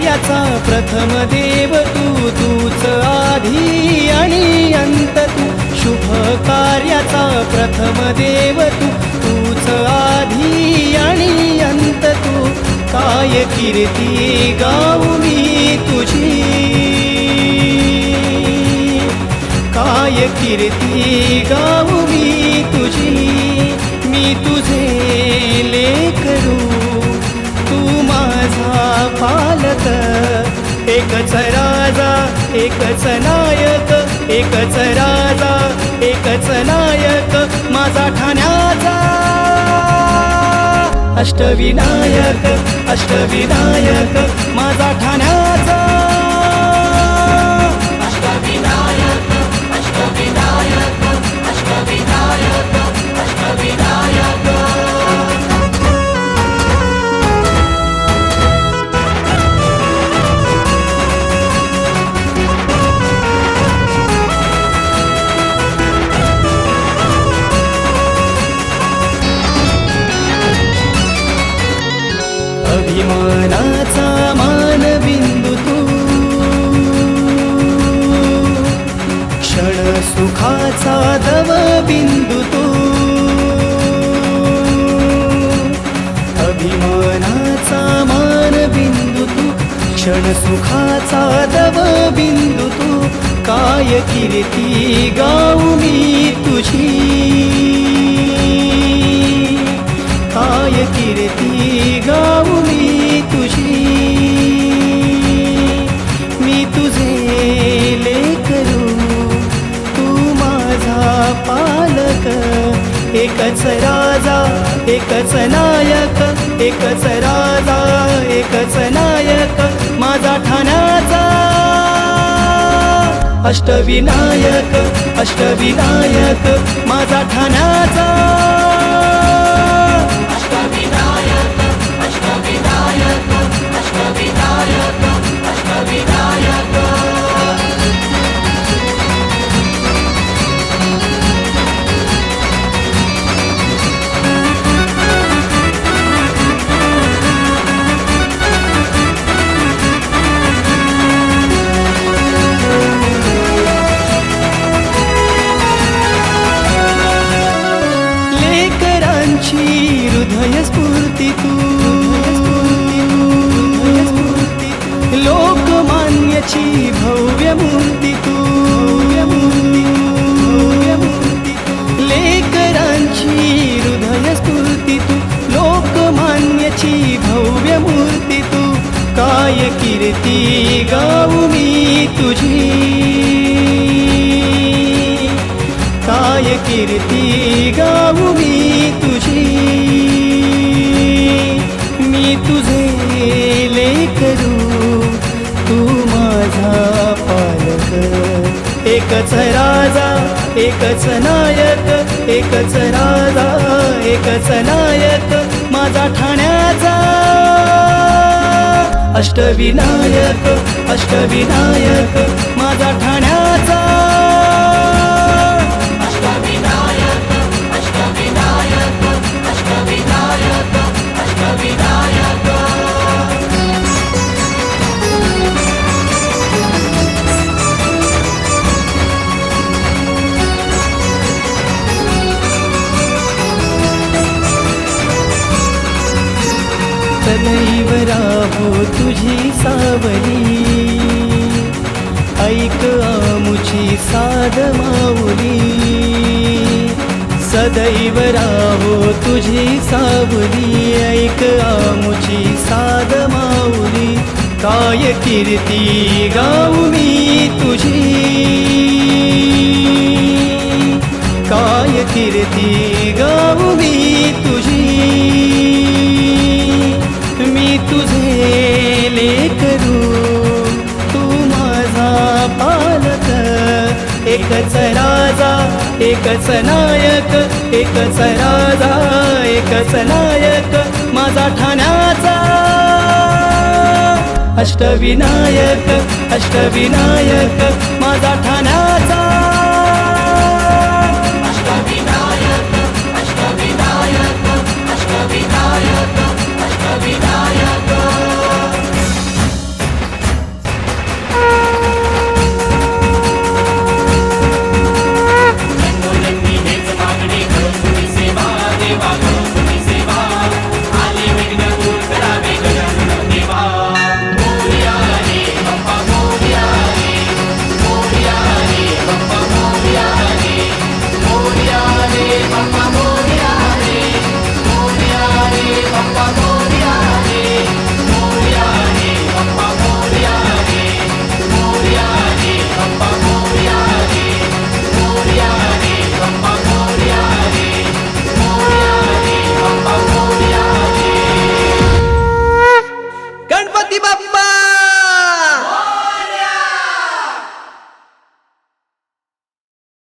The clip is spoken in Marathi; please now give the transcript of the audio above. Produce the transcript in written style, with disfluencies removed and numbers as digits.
कार्याचा प्रथम देव तू, तूच आधी आणि अंत तू. शुभ कार्याचा प्रथम देव तू, तूच आधी आणि अंत तू. काय कीर्ती गाऊ मी तुझी, काय कीर्ती गाऊ मी तुझी. मी तुझे लेकरू, तू माझा पालक. एकच राजा एकच नायक, एकच राजा एकच नायक माझा ठाण्याचा. अष्टविनायक अष्टविनायक माझा ठाण्याचा. अष्टविनायक अष्टविनायक अष्टविनायक अष्टविनायक. अभिमानाचा मानबिंदू तू, क्षण सुखाचा दवबिंदू तू. अभिमानाचा मानबिंदू तू, क्षण सुखाचा दवबिंदू तू. काय कीर्ती गाऊ मी तुझी, काय कीर्ती गाऊ मी तुझी. मी तुझे लेकरू, तू माझा पालक. एकच राजा एकच नायक, एकच राजा एकच नायक माझा ठाण्याचा. अष्टविनायक अष्टविनायक माझा ठाण्याचा. अष्टविनायक अष्टविनायक अष्टविनायक अष्टविनायक. हृदय स्फूर्ती तू, लोकमान्याची भव्य मूर्ती तू. लेकरांची हृदय स्फूर्ती तू, लोकमान्याची भव्य मूर्ती तू. काय कीर्ती गाऊ मी तुझी, काय कीर्ती गाऊ मी तुझी. मी तुझे लेकरू, तू माझा पालक. एकच राजा एकच नायक, एकच राजा एकच नायक माझा ठाण्याचा. अष्टविनायक अष्टविनायक माझा ठाण्याचा. अष्टविनायक अष्टविनायक अष्टविनायक अष्टविनायक. सदैव राहो तुझी सावली, ऐक आमुची साध माऊली. सदैव राहो तुझी सावली, ऐक आमुची साध माऊली. काय कीर्ती गाऊ मी तुझी, काय कीर्ती गाऊ मी तुझी. मी तुझे लेकरू, तू माझा पालक. एकच राजा एकच नायक, एकच राजा एकच नायक माझा ठाण्याचा. अष्टविनायक अष्टविनायक माझा ठाण्याचा.